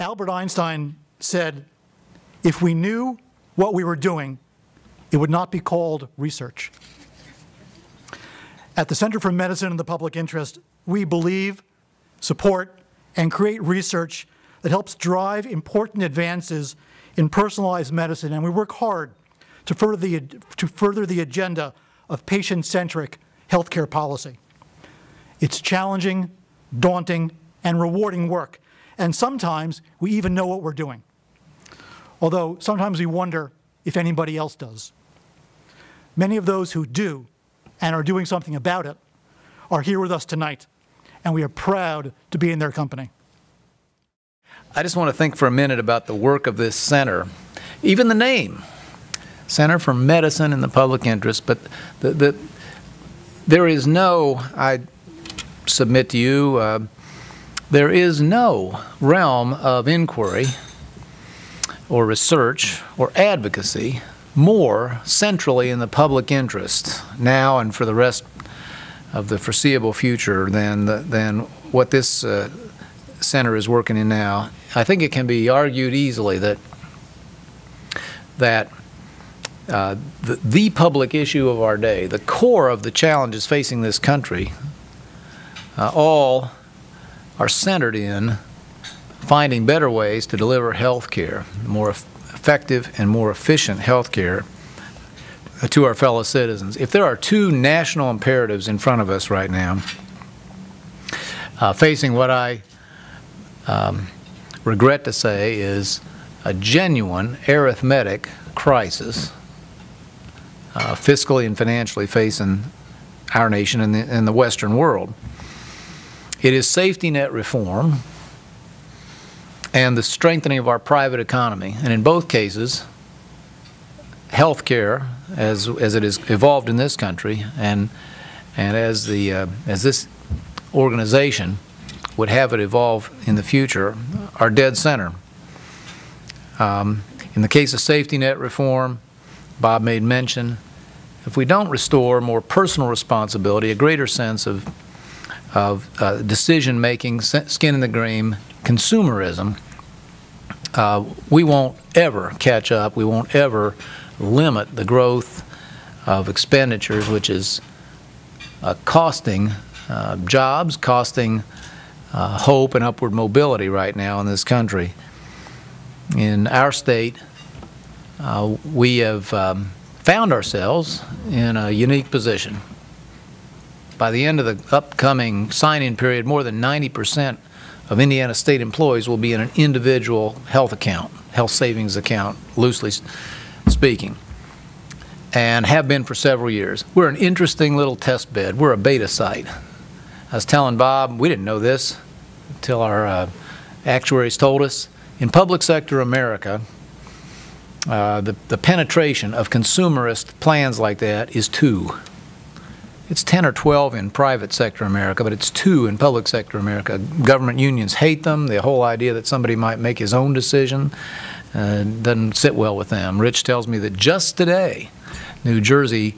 Albert Einstein said, if we knew what we were doing, it would not be called research. At the Center for Medicine and the Public Interest, we believe, support, and create research that helps drive important advances in personalized medicine, and we work hard to further the agenda of patient-centric healthcare policy. It's challenging, daunting, and rewarding work, and sometimes we even know what we're doing, although sometimes we wonder if anybody else does. Many of those who do and are doing something about it are here with us tonight, and we are proud to be in their company. I just want to think for a minute about the work of this center, even the name, Center for Medicine and the Public Interest, but there is no, I submit to you, there is no realm of inquiry or research or advocacy more centrally in the public interest now and for the rest of the foreseeable future than what this center is working in now. I think it can be argued easily that the public issue of our day, the core of the challenges facing this country, all are centered in finding better ways to deliver health care, more effective and more efficient health care to our fellow citizens. If there are two national imperatives in front of us right now, facing what I regret to say is a genuine arithmetic crisis, fiscally and financially facing our nation and the Western world. It is safety net reform and the strengthening of our private economy. And in both cases, health care, as it is evolved in this country, and as this organization would have it evolve in the future, are dead center. In the case of safety net reform, Bob made mention, if we don't restore more personal responsibility, a greater sense of decision-making, skin in the game, consumerism, we won't ever catch up. We won't ever limit the growth of expenditures, which is costing jobs, costing hope and upward mobility right now in this country. In our state, we have found ourselves in a unique position. By the end of the upcoming sign-in period, more than 90% of Indiana state employees will be in an individual health account, health savings account, loosely speaking, and have been for several years. We're an interesting little test bed. We're a beta site. I was telling Bob, we didn't know this until our actuaries told us. In public sector America, the penetration of consumerist plans like that is 2. It's 10 or 12 in private sector America, but it's 2 in public sector America. Government unions hate them. The whole idea that somebody might make his own decision doesn't sit well with them. Rich tells me that just today, New Jersey,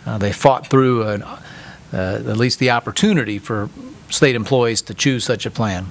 they fought through at least the opportunity for state employees to choose such a plan.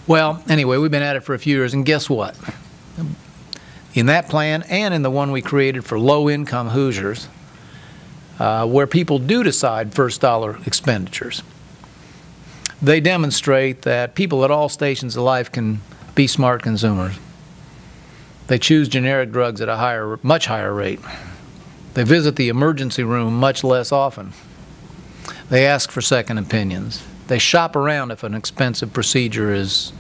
Well, anyway, we've been at it for a few years, and guess what? In that plan and in the one we created for low-income Hoosiers, where people do decide first dollar expenditures, they demonstrate that people at all stations of life can be smart consumers. They choose generic drugs at a much higher rate. They visit the emergency room much less often. They ask for second opinions. They shop around if an expensive procedure is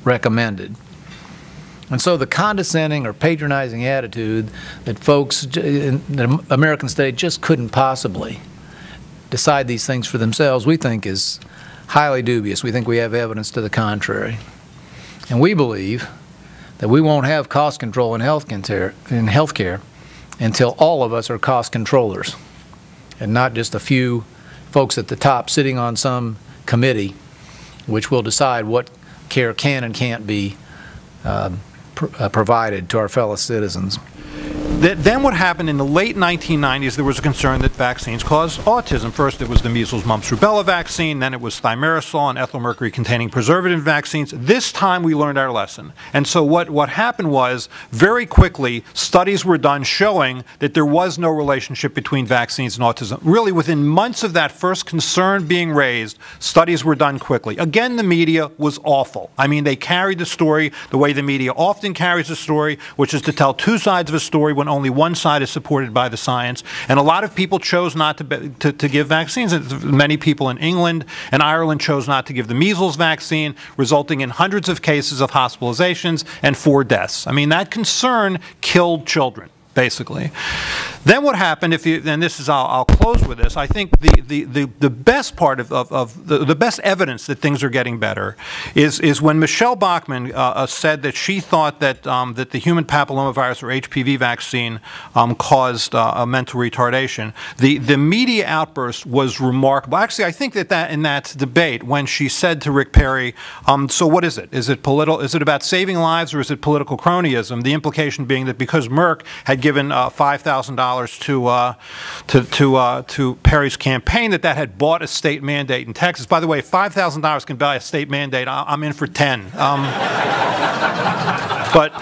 recommended. And so the condescending or patronizing attitude that folks in the American state just couldn't possibly decide these things for themselves, we think is highly dubious. We think we have evidence to the contrary. And we believe that we won't have cost control in health care until all of us are cost controllers, and not just a few folks at the top sitting on some committee which will decide what care can and can't be provided to our fellow citizens. Then what happened in the late 1990s, there was a concern that vaccines caused autism. First it was the measles, mumps, rubella vaccine, then it was thimerosal and ethyl mercury containing preservative vaccines. This time we learned our lesson. And so what happened was, very quickly, studies were done showing that there was no relationship between vaccines and autism. Really, within months of that first concern being raised, studies were done quickly. Again, the media was awful. I mean, they carried the story the way the media often carries a story, which is to tell two sides of a story when only one side is supported by the science. And a lot of people chose not to give vaccines. Many people in England and Ireland chose not to give the measles vaccine, resulting in hundreds of cases of hospitalizations and 4 deaths. I mean, that concern killed children, basically. Then what happened, and this is, I'll close with this, I think the best part of the best evidence that things are getting better is when Michelle Bachmann said that she thought that that the human papillomavirus or HPV vaccine caused mental retardation. The media outburst was remarkable. Actually, I think that in that debate, when she said to Rick Perry, so what is it? Is it about saving lives, or is it political cronyism? The implication being that because Merck had given $5,000 to Perry's campaign, that had bought a state mandate in Texas. By the way, if $5,000 can buy a state mandate, I'm in for 10. But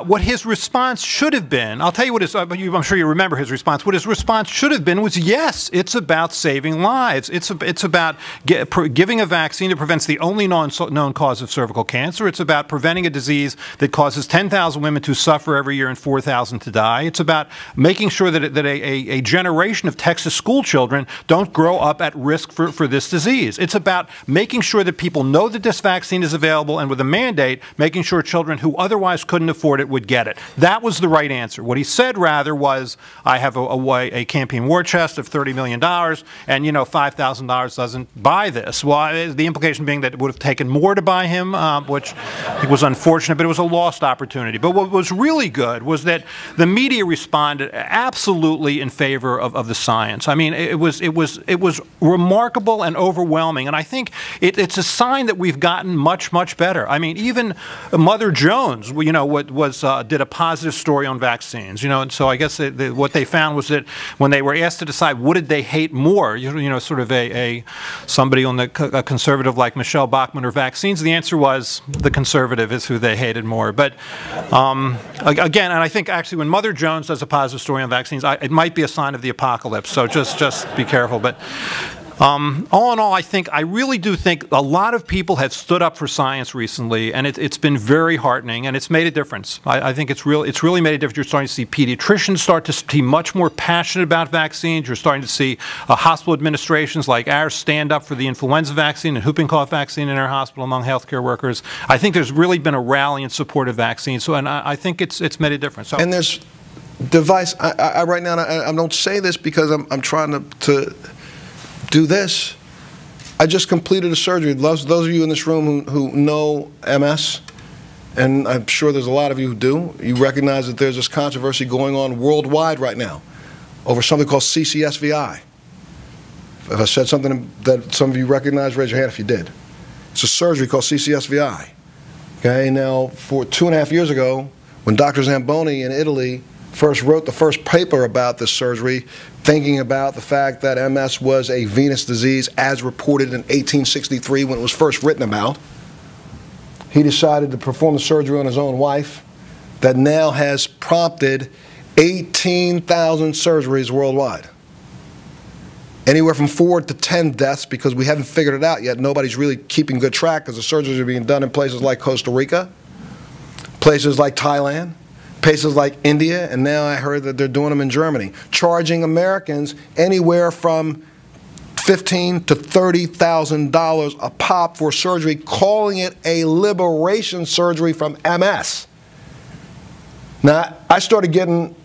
what his response should have been, I'll tell you what his, I'm sure you remember his response. What his response should have been was, yes, it's about saving lives. It's about giving a vaccine that prevents the only known cause of cervical cancer. It's about preventing a disease that causes 10,000 women to suffer every year and 4,000 to die. It's about making sure that a generation of Texas school children don't grow up at risk for this disease. It's about making sure that people know that this vaccine is available, and with a mandate, making sure children who otherwise couldn't afford it would get it. That was the right answer. What he said, rather, was, I have a campaign war chest of $30 million, and, you know, $5,000 doesn't buy this. Well, the implication being that it would have taken more to buy him, which I think was unfortunate, but it was a lost opportunity. But what was really good was that the media responded absolutely in favor of the science. I mean, it was remarkable and overwhelming, and I think it's a sign that we've gotten much, much better. I mean, even Mother Jones, you know, did a positive story on vaccines, you know, and so I guess what they found was that when they were asked to decide what did they hate more, you know, sort of somebody on a conservative like Michelle Bachmann or vaccines, the answer was the conservative is who they hated more. But again, and I think actually when Mother Jones does a positive story on vaccines, it might be a sign of the apocalypse, so just be careful. But all in all, I really do think a lot of people have stood up for science recently, and it's been very heartening, and it's made a difference. I think it's really made a difference. You're starting to see pediatricians start to be much more passionate about vaccines. You're starting to see hospital administrations like ours stand up for the influenza vaccine and whooping cough vaccine in our hospital among healthcare workers. I think there's really been a rally in support of vaccines, so, and I think it's made a difference. So, and there's device. I right now, I don't say this because I'm trying to do this. I just completed a surgery. Those of you in this room who know MS, and I'm sure there's a lot of you who do, you recognize that there's this controversy going on worldwide right now over something called CCSVI. If I said something that some of you recognize, raise your hand if you did. It's a surgery called CCSVI. Okay, now for 2.5 years ago, when Dr. Zamboni in Italy first wrote the first paper about this surgery, thinking about the fact that MS was a venous disease as reported in 1863 when it was first written about, he decided to perform the surgery on his own wife that now has prompted 18,000 surgeries worldwide. Anywhere from 4 to 10 deaths, because we haven't figured it out yet. Nobody's really keeping good track because the surgeries are being done in places like Costa Rica, places like Thailand, places like India, and now I heard that they're doing them in Germany, charging Americans anywhere from $15,000 to $30,000 a pop for surgery, calling it a liberation surgery from MS. Now, I started getting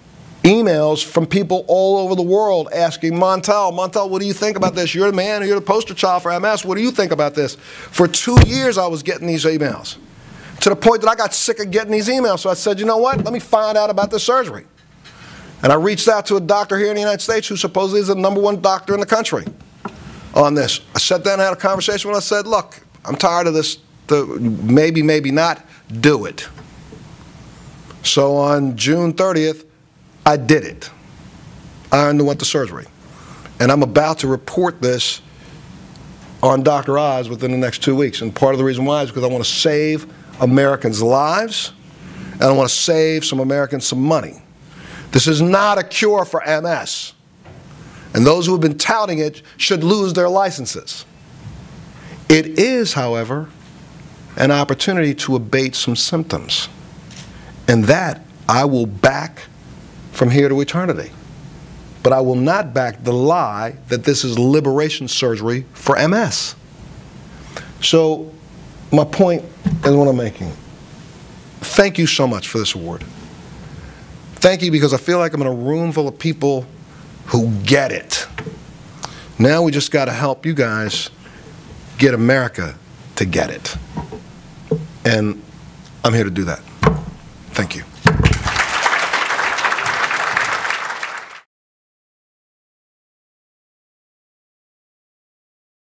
emails from people all over the world asking, Montel, what do you think about this? You're the man, you're the poster child for MS. What do you think about this? For 2 years, I was getting these emails, to the point that I got sick of getting these emails. So I said, you know what, let me find out about this surgery. And I reached out to a doctor here in the United States who supposedly is the #1 doctor in the country on this. I sat down and had a conversation with him. I said, look, I'm tired of this, maybe not, do it. So on June 30th, I did it. I underwent the surgery. And I'm about to report this on Dr. Oz within the next 2 weeks. And part of the reason why is because I want to save Americans' lives, and I want to save some Americans some money. This is not a cure for MS. And those who have been touting it should lose their licenses. It is, however, an opportunity to abate some symptoms. And that I will back from here to eternity. But I will not back the lie that this is liberation surgery for MS. So my point is what I'm making. Thank you so much for this award. Thank you, because I feel like I'm in a room full of people who get it. Now we just got to help you guys get America to get it. And I'm here to do that. Thank you.